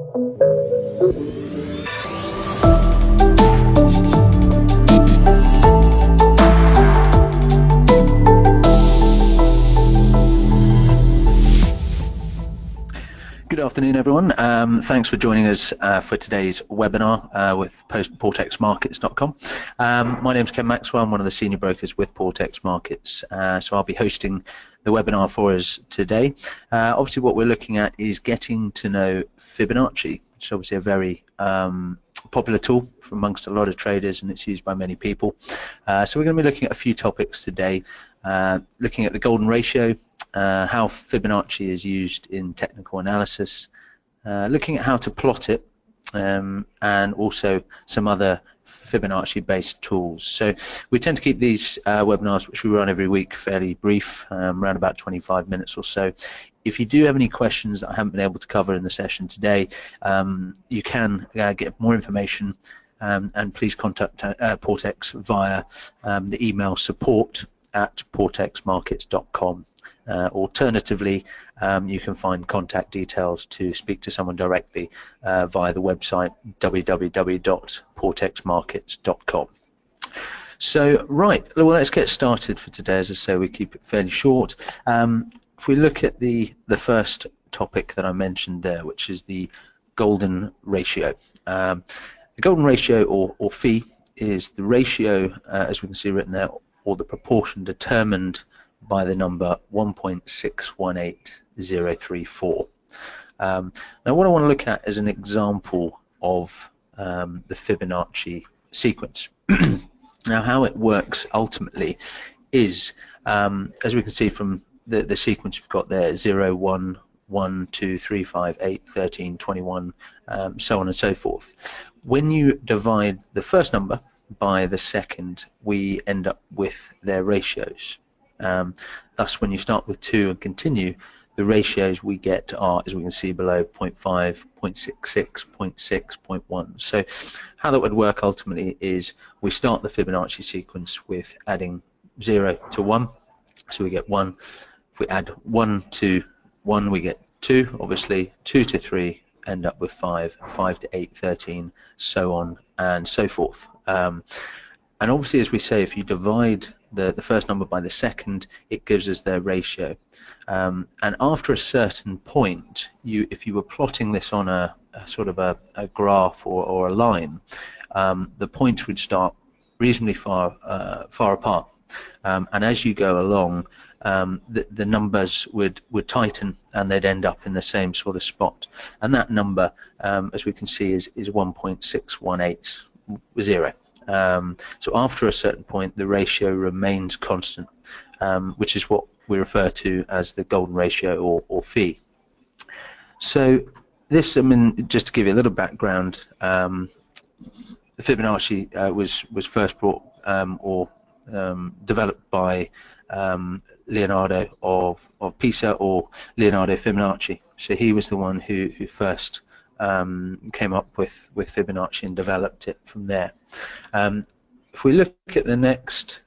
Good afternoon, everyone. Thanks for joining us for today's webinar with portexmarkets.com. My name is Ken Maxwell. I'm one of the senior brokers with Portex Markets. So I'll be hosting the webinar for us today. Obviously, what we're looking at is getting to know Fibonacci, which is obviously a very popular tool for amongst a lot of traders, and it's used by many people. So we're going to be looking at a few topics today, looking at the golden ratio, how Fibonacci is used in technical analysis, looking at how to plot it, and also some other Fibonacci-based tools. So we tend to keep these webinars, which we run every week, fairly brief, around about 25 minutes or so. If you do have any questions that I haven't been able to cover in the session today, you can get more information, and please contact Portex via the email support@portexmarkets.com. Alternatively, you can find contact details to speak to someone directly via the website www.portexmarkets.com. So, right, well, let's get started for today. As I say, we keep it fairly short. If we look at the first topic that I mentioned there, which is the golden ratio. The golden ratio, or phi, is the ratio, as we can see written there, or the proportion determined by the number 1.618034. Now what I want to look at is an example of the Fibonacci sequence. Now how it works ultimately is, as we can see from the sequence we've got there, 0, 1, 1, 2, 3, 5, 8, 13, 21, so on and so forth. When you divide the first number by the second, we end up with their ratios. Thus, when you start with 2 and continue, the ratios we get are, as we can see below, 0.5, 0.66, 0.6, 0.1. So how that would work ultimately is we start the Fibonacci sequence with adding 0 to 1, so we get 1. If we add 1 to 1, we get 2, obviously. 2 to 3, end up with 5, 5 to 8, 13, so on and so forth. And obviously, as we say, if you divide the first number by the second, it gives us their ratio. And after a certain point, if you were plotting this on a sort of a graph or a line, the points would start reasonably far apart. And as you go along, the numbers would tighten, and they'd end up in the same sort of spot. And that number, as we can see, is 1.6180. So after a certain point, the ratio remains constant, which is what we refer to as the golden ratio, or phi. So this, I mean, just to give you a little background, the Fibonacci was first brought or developed by Leonardo of Pisa, or Leonardo Fibonacci. So he was the one who first came up with Fibonacci and developed it from there. If we look at the next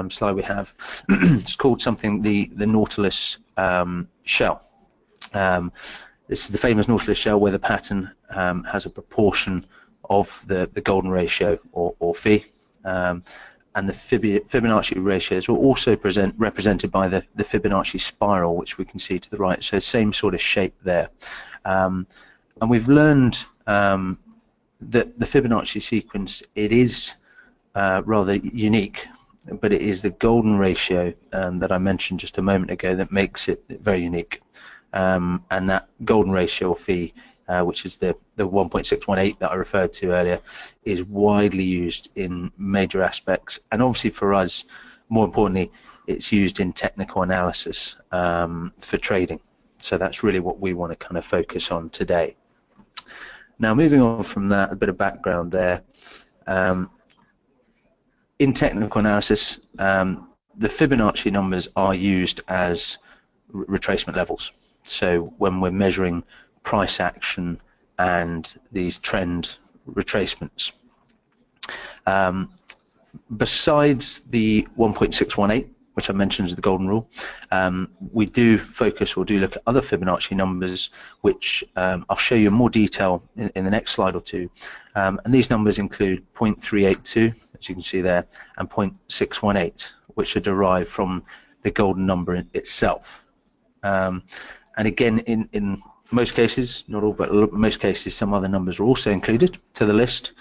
slide we have, it's called something the Nautilus shell. This is the famous Nautilus shell, where the pattern has a proportion of the golden ratio, or phi, and the Fibonacci ratios are also represented by the Fibonacci spiral, which we can see to the right. So same sort of shape there. And we've learned that the Fibonacci sequence, it is rather unique, but it is the golden ratio that I mentioned just a moment ago that makes it very unique. And that golden ratio, or phi, which is the 1.618 that I referred to earlier, is widely used in major aspects. And obviously for us, more importantly, it's used in technical analysis for trading. So that's really what we want to kind of focus on today. Now, moving on from that, a bit of background there. In technical analysis, the Fibonacci numbers are used as retracement levels. So when we're measuring price action and these trend retracements. Besides the 1.618, which I mentioned is the golden rule. We do focus or do look at other Fibonacci numbers, which I'll show you in more detail in the next slide or two. And these numbers include 0.382, as you can see there, and 0.618, which are derived from the golden number itself. And again, in most cases, not all, but in most cases, some other numbers are also included to the list,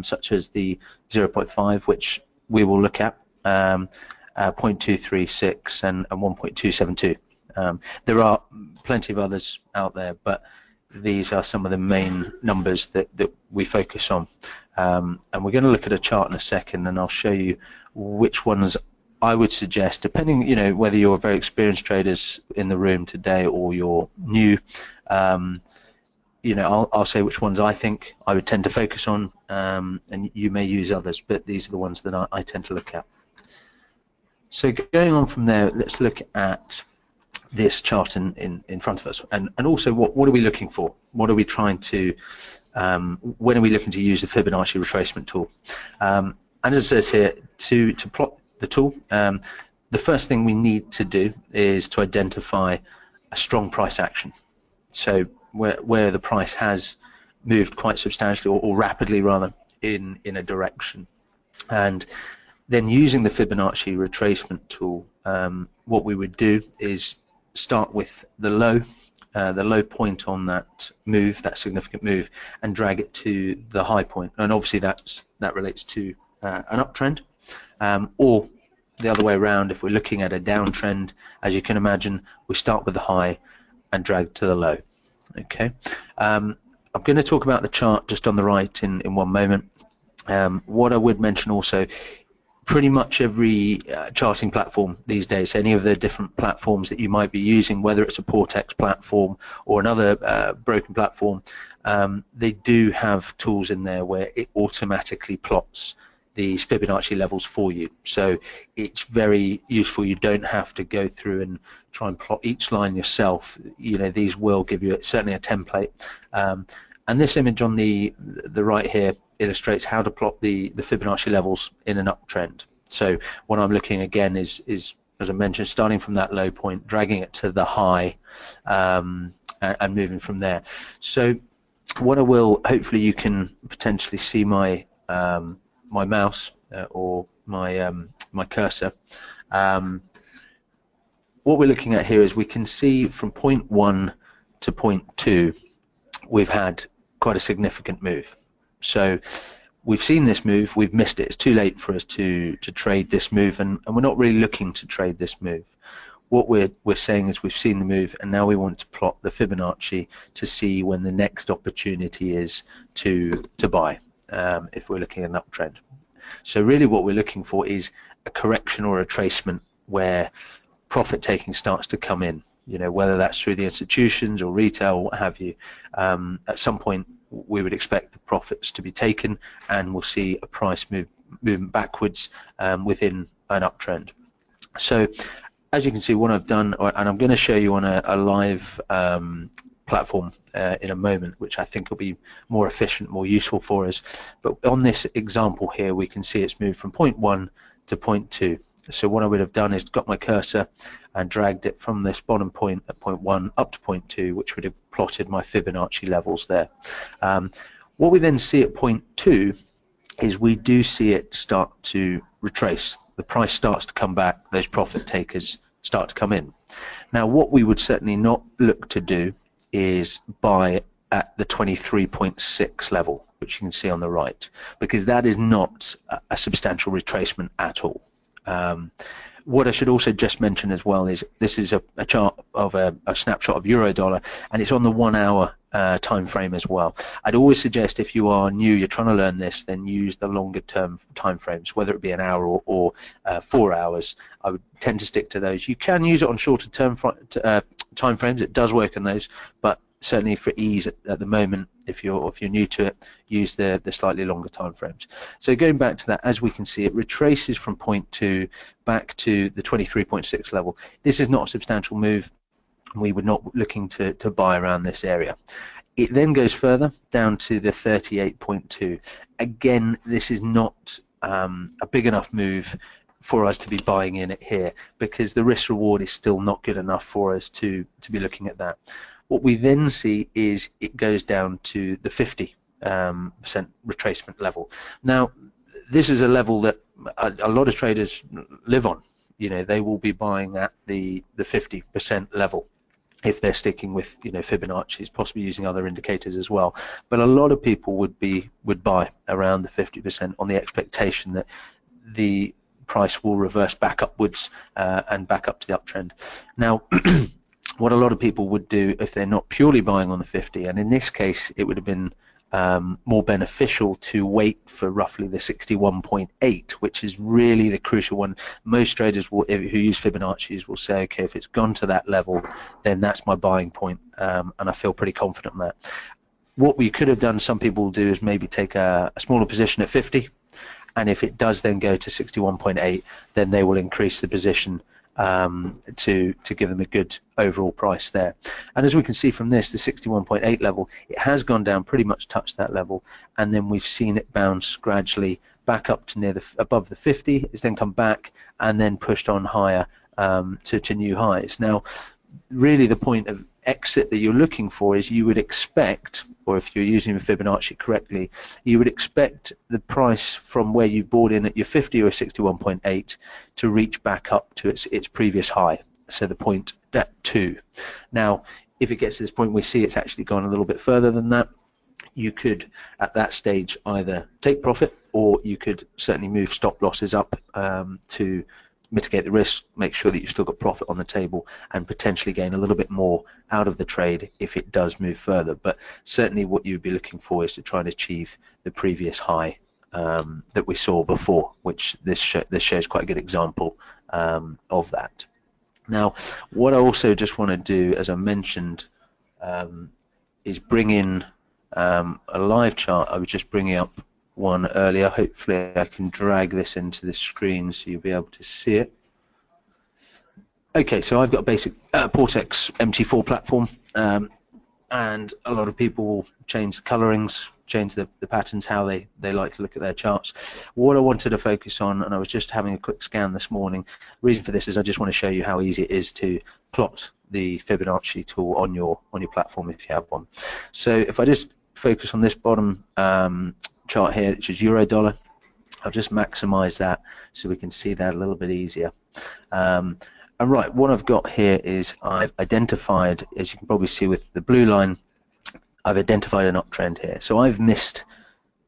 such as the 0.5, which we will look at, 0.236 and 1.272. There are plenty of others out there, but these are some of the main numbers that we focus on. And we're going to look at a chart in a second, and I'll show you which ones I would suggest, depending, whether you're very experienced traders in the room today or you're new. I'll say which ones I think I would tend to focus on, and you may use others, but these are the ones that I tend to look at. So going on from there, let's look at this chart in front of us, and also what are we looking for? What are we trying to, when are we looking to use the Fibonacci retracement tool? And as it says here, to plot the tool, the first thing we need to do is to identify a strong price action. So where the price has moved quite substantially or rapidly rather in a direction, and then using the Fibonacci retracement tool, what we would do is start with the low point on that move, that significant move, and drag it to the high point. And obviously that relates to an uptrend, or the other way around. If we're looking at a downtrend, as you can imagine, we start with the high and drag to the low. Okay. I'm going to talk about the chart just on the right in one moment. What I would mention also, pretty much every charting platform these days, any of the different platforms that you might be using, whether it's a Portex platform or another broken platform, they do have tools in there where it automatically plots these Fibonacci levels for you. So it's very useful. You don't have to go through and try and plot each line yourself. These will give you certainly a template. And this image on the right here illustrates how to plot the Fibonacci levels in an uptrend. So what I'm looking again is as I mentioned, starting from that low point, dragging it to the high, and moving from there. So what I will, hopefully you can potentially see my my mouse or my my cursor. What we're looking at here is we can see from point 1 to point 2 we've had quite a significant move. So we've seen this move, we've missed it. It's too late for us to trade this move, and we're not really looking to trade this move. What we're saying is we've seen the move, and now we want to plot the Fibonacci to see when the next opportunity is to buy, if we're looking at an uptrend. So really what we're looking for is a correction or a retracement where profit taking starts to come in, whether that's through the institutions or retail or what have you. At some point we would expect the profits to be taken, and we'll see a price movement backwards within an uptrend. So as you can see, what I've done, and I'm going to show you on a live platform in a moment, which I think will be more efficient, more useful for us. But on this example here, we can see it's moved from point 1 to point 2. So what I would have done is got my cursor and dragged it from this bottom point at point 1 up to point 2, which would have plotted my Fibonacci levels there. What we then see at point 2 is we do see it start to retrace. The price starts to come back, those profit takers start to come in. Now what we would certainly not look to do is buy at the 23.6 level, which you can see on the right, because that is not a substantial retracement at all. What I should also just mention as well is this is a chart of a snapshot of euro dollar, and it's on the 1 hour time frame as well. I'd always suggest, if you are new, you're trying to learn this, then use the longer term time frames, whether it be an hour or 4 hours. I would tend to stick to those. You can use it on shorter term time frames. It does work on those, but certainly for ease at the moment, if you're new to it, use the slightly longer time frames. So going back to that, as we can see, it retraces from point 2 back to the 23.6 level. This is not a substantial move. We were not looking to buy around this area. It then goes further down to the 38.2. Again, this is not a big enough move for us to be buying in it here, because the risk reward is still not good enough for us to be looking at that. What we then see is it goes down to the 50% retracement level. Now, this is a level that a lot of traders live on. You know, they will be buying at the 50% level if they're sticking with, you know, Fibonacci's, possibly using other indicators as well. But a lot of people would buy around the 50% on the expectation that the price will reverse back upwards and back up to the uptrend. Now, what a lot of people would do if they're not purely buying on the 50, and in this case it would have been more beneficial to wait for roughly the 61.8, which is really the crucial one. Most traders who use Fibonacci's will say, okay, if it's gone to that level, then that's my buying point, and I feel pretty confident in that. What we could have done, some people will do, is maybe take a smaller position at 50, and if it does then go to 61.8, then they will increase the position to give them a good overall price there. And as we can see from this, the 61.8 level, it has gone down, pretty much touched that level, and then we've seen it bounce gradually back up to above the 50. It's then come back and then pushed on higher to new highs. Now, really the point of exit that you're looking for is, you would expect, or if you're using Fibonacci correctly, you would expect the price from where you bought in at your 50 or 61.8 to reach back up to its previous high, so the point at 2. Now, if it gets to this point, we see it's actually gone a little bit further than that. You could at that stage either take profit, or you could certainly move stop losses up to mitigate the risk, make sure that you've still got profit on the table, and potentially gain a little bit more out of the trade if it does move further. But certainly what you'd be looking for is to try and achieve the previous high that we saw before, which this shows quite a good example of that. Now, what I also just want to do, as I mentioned, is bring in a live chart. I was just bringing up one earlier. Hopefully I can drag this into the screen so you'll be able to see it. Okay, so I've got a basic Portex MT4 platform, and a lot of people will change the colorings, change the patterns, how they like to look at their charts. What I wanted to focus on, and I was just having a quick scan this morning, the reason for this is I just want to show you how easy it is to plot the Fibonacci tool on your platform if you have one. So if I just focus on this bottom chart here, which is euro dollar, I'll just maximize that so we can see that a little bit easier. And right, what I've got here is I've identified, as you can probably see with the blue line, I've identified an uptrend here. So I've missed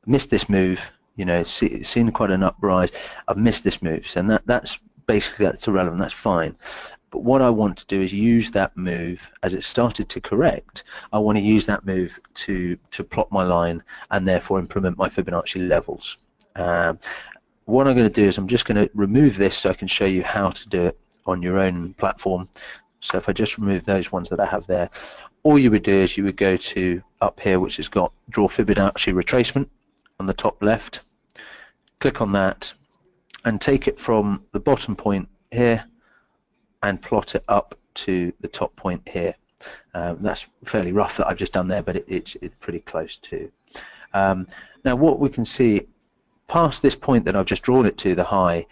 this move, you know, seen quite an uprise. I've missed this move, and that's basically, that's irrelevant, that's fine. But what I want to do is use that move as it started to correct. I want to use that move to plot my line and therefore implement my Fibonacci levels. What I'm going to do is I'm just going to remove this so I can show you how to do it on your own platform. So if I just remove those ones that I have there, all you would do is you would go to up here, which has got draw Fibonacci retracement on the top left, click on that and take it from the bottom point here and plot it up to the top point here. That's fairly rough that I've just done there, but it's pretty close to. Now what we can see past this point that I've just drawn it to, the high,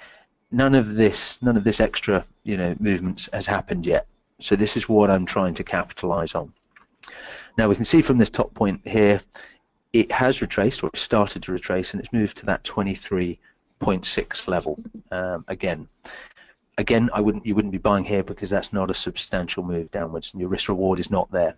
none of this extra, you know, movements has happened yet. So this is what I'm trying to capitalize on. Now we can see from this top point here, it has retraced, or it started to retrace, and it's moved to that 23.6 level. Again, you wouldn't be buying here because that's not a substantial move downwards, and your risk reward is not there.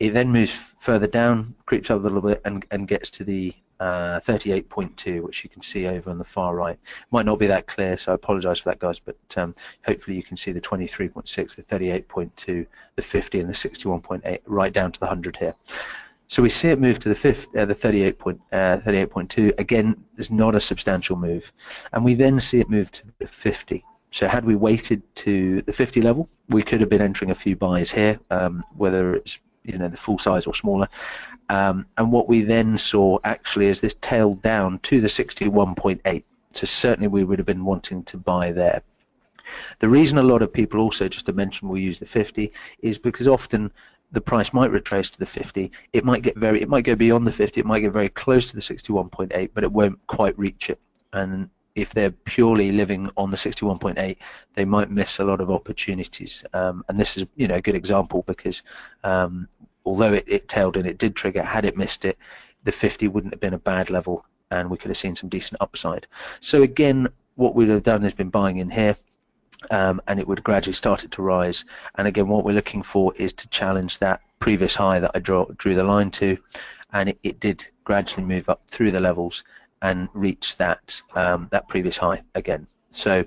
It then moves further down, creeps up a little bit, and gets to the 38.2, which you can see over on the far right. Might not be that clear, so I apologize for that, guys, but hopefully you can see the 23.6, the 38.2, the 50, and the 61.8, right down to the 100 here. So we see it move to the 38.2. Again, there's not a substantial move, and we then see it move to the 50. So had we waited to the 50 level, we could have been entering a few buys here, whether it's, you know, the full size or smaller. And what we then saw actually is this tailed down to the 61.8. So certainly we would have been wanting to buy there. The reason a lot of people also, just to mention, will use the 50 is because often the price might retrace to the 50. It might go beyond the 50. It might get very close to the 61.8, but it won't quite reach it. And if they're purely living on the 61.8, they might miss a lot of opportunities. And this is, a good example, because although it tailed and it did trigger, had it missed it, the 50 wouldn't have been a bad level, and we could have seen some decent upside. So again, what we'd have done is been buying in here, and it would gradually started to rise. And again, what we're looking for is to challenge that previous high that I drew the line to, and it did gradually move up through the levels and reach that that previous high again. So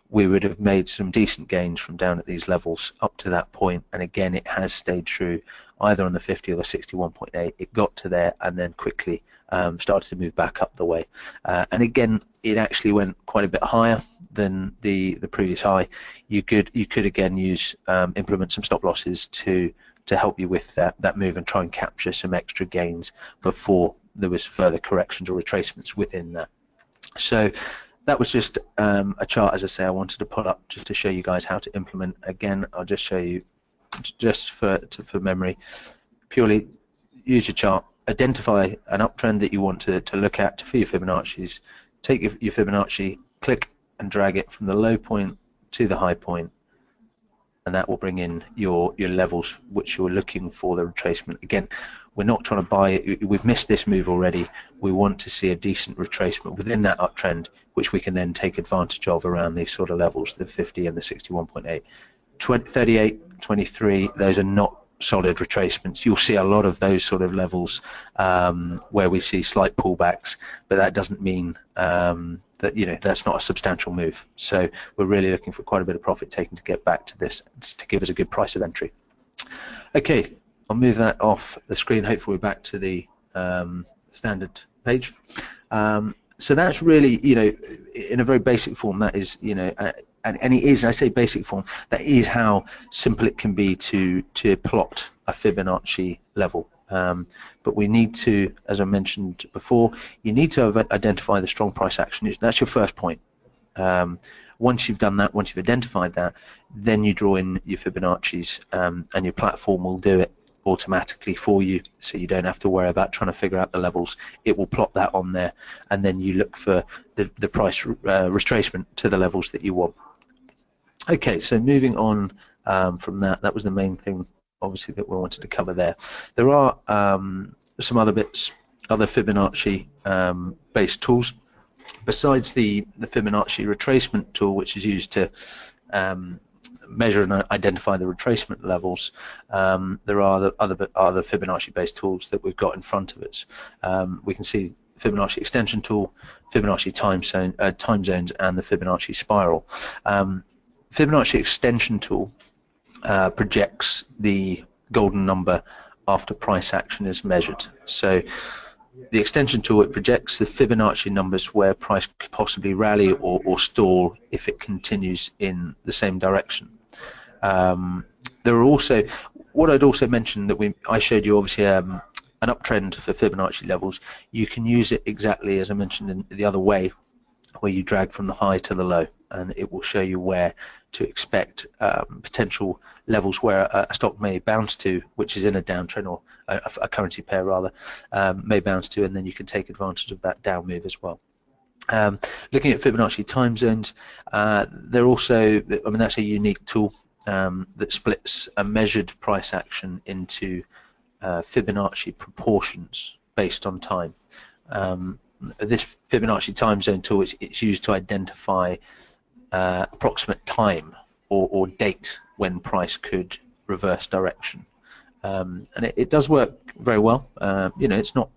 we would have made some decent gains from down at these levels up to that point, and again it has stayed true either on the 50 or the 61.8. It got to there and then quickly started to move back up the way, and again it actually went quite a bit higher than the previous high. You could again use implement some stop losses to help you with that move and try and capture some extra gains before there was further corrections or retracements within that. So that was just a chart, as I say, I wanted to put up just to show you guys how to implement. Again, I'll just show you, just for memory, purely use your chart, identify an uptrend that you want to look at for your Fibonacci's, take your Fibonacci, click and drag it from the low point to the high point, and that will bring in your levels which you're looking for the retracement. Again, we're not trying to buy it. We've missed this move already. We want to see a decent retracement within that uptrend, which we can then take advantage of around these sort of levels, the 50 and the 61.8. 38, 23, those are not solid retracements. You'll see a lot of those sort of levels where we see slight pullbacks, but that doesn't mean that that's not a substantial move. So we're really looking for quite a bit of profit taken to get back to this, to give us a good price of entry. Okay, I'll move that off the screen. Hopefully we're back to the standard page. So that's really, in a very basic form, that is, and it is, I say basic form, that is how simple it can be to plot a Fibonacci level. But we need to, as I mentioned before, you need to identify the strong price action. That's your first point. Once you've done that, once you've identified that, then you draw in your Fibonacci's, and your platform will do it automatically for you, so you don't have to worry about trying to figure out the levels. It will plot that on there, and then you look for the price retracement to the levels that you want. Okay, so moving on from that was the main thing, obviously, that we wanted to cover there. There are some other bits, other Fibonacci based tools besides the Fibonacci retracement tool, which is used to measure and identify the retracement levels. There are other Fibonacci based tools that we've got in front of us. We can see Fibonacci extension tool, Fibonacci time zones, and the Fibonacci spiral. Fibonacci extension tool projects the golden number after price action is measured. So the extension tool, it projects the Fibonacci numbers where price could possibly rally or stall if it continues in the same direction. There are also, what I'd also mention that I showed you, obviously, an uptrend for Fibonacci levels. You can use it exactly as I mentioned in the other way, where you drag from the high to the low, and it will show you where to expect potential levels where a stock may bounce to, which is in a downtrend, or a currency pair rather, may bounce to, and then you can take advantage of that down move as well. Looking at Fibonacci time zones, they're also, that's a unique tool that splits a measured price action into Fibonacci proportions based on time. This Fibonacci time zone tool, it's used to identify approximate time or date when price could reverse direction, and it does work very well. It's not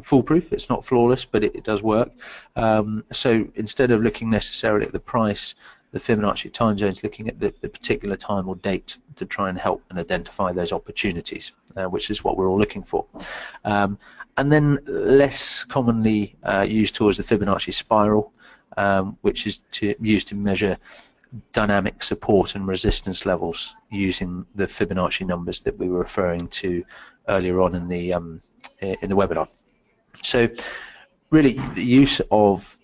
foolproof, it's not flawless, but it does work. So instead of looking necessarily at the price, the Fibonacci time zone is looking at the particular time or date to try and help and identify those opportunities, which is what we're all looking for. And then less commonly used tool is the Fibonacci spiral, which is used to measure dynamic support and resistance levels using the Fibonacci numbers that we were referring to earlier on in the webinar. So really, the use of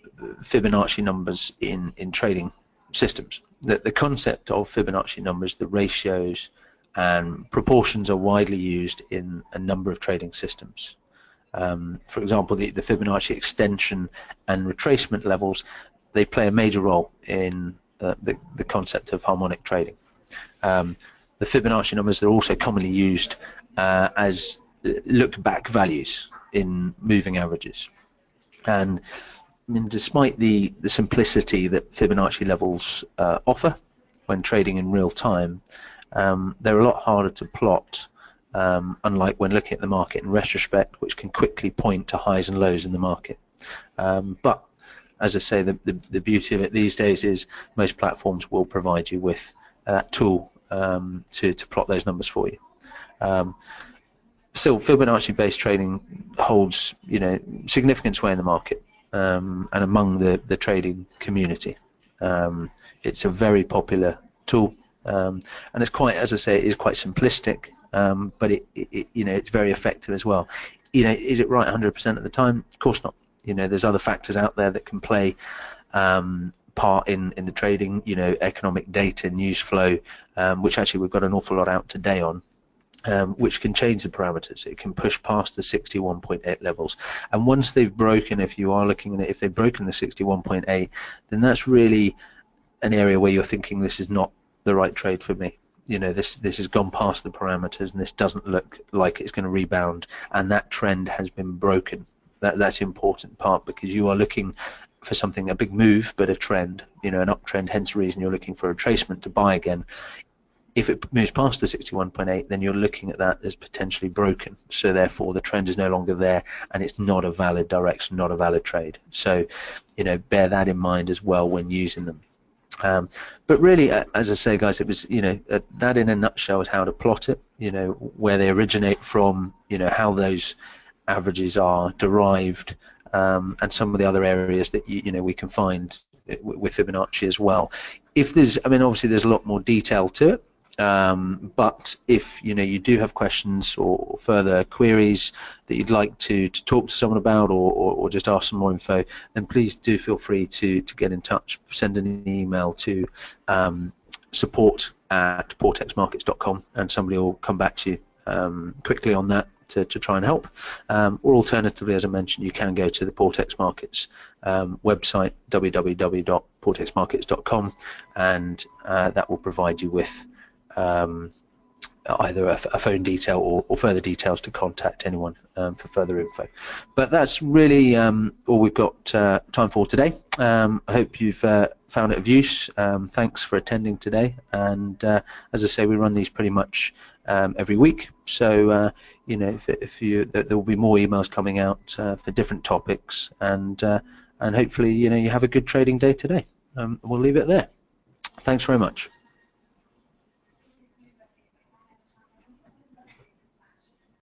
Fibonacci numbers in trading systems, the concept of Fibonacci numbers, the ratios and proportions are widely used in a number of trading systems. For example, the Fibonacci extension and retracement levels, they play a major role in the concept of harmonic trading. The Fibonacci numbers are also commonly used as look-back values in moving averages. And I mean, despite the simplicity that Fibonacci levels offer when trading in real time, they're a lot harder to plot, unlike when looking at the market in retrospect, which can quickly point to highs and lows in the market. But as I say, the beauty of it these days is most platforms will provide you with that tool to plot those numbers for you. Still, Fibonacci-based trading holds, significant sway in the market and among the trading community. It's a very popular tool, and it's quite, as I say, it is quite simplistic, but it's very effective as well. Is it right 100% of the time? Of course not. There's other factors out there that can play part in the trading. Economic data, news flow, which actually we've got an awful lot out today on. Which can change the parameters. It can push past the 61.8 levels, and once they've broken, if you are looking at it, if they've broken the 61.8, then that's really an area where you're thinking, this is not the right trade for me. This has gone past the parameters, and this doesn't look like it's going to rebound, and that trend has been broken. That's the important part, because you are looking for something, a big move, but a trend, an uptrend, hence the reason you're looking for a retracement to buy again. If it moves past the 61.8, then you're looking at that as potentially broken. So therefore, the trend is no longer there, and it's not a valid direction, not a valid trade. So, bear that in mind as well when using them. But really, as I say, guys, it was, that in a nutshell is how to plot it. Where they originate from, how those averages are derived, and some of the other areas that we can find with Fibonacci as well. If there's, obviously there's a lot more detail to it. But if you do have questions or further queries that you'd like to talk to someone about, or just ask some more info, then please do feel free to get in touch. Send an email to support@portexmarkets.com, and somebody will come back to you quickly on that to try and help. Or alternatively, as I mentioned, you can go to the Portex Markets website, www.portexmarkets.com, and that will provide you with either a phone detail or further details to contact anyone for further info. But that's really all we've got time for today. I hope you've found it of use. Thanks for attending today, and as I say, we run these pretty much every week, so if there will be more emails coming out for different topics, and hopefully you have a good trading day today. We'll leave it there. Thanks very much.